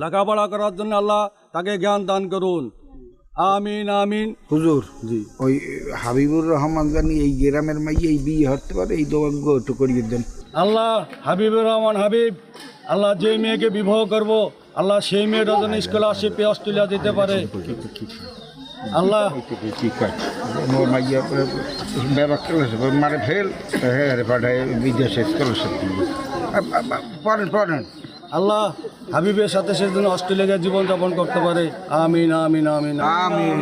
লেখাপড়া করার জন্য আল্লাহ তাকে জ্ঞান দান করুন। আমিন আমিন। হুজুর, জি, ওই হাবিবুর রহমান জানি এই গ্রামের মাইয়ে এই বিয়ে হতে পারে, এই দোয়াঙ্গ একটু করিয়ে দেন। আল্লাহ হাবিবুর রহমান হাবিব, আল্লাহ যে মেয়েকে বিবাহ করব, আল্লাহ সেই মেয়েটা যেন স্কলারশিপে অস্ট্রেলিয়া যেতে পারে। আল্লাহ মোর মাইয়া ব্যবহার করলে মারে ফেল, হ্যাঁ পাঠায় বিদেশে স্কলারশিপ দিয়ে পড়েন পড়েন। আল্লাহ হাবিবের সাথে সে যেন অস্ট্রেলিয়া জীবনযাপন করতে পারে। আমিন আমিন আমিন আমিন।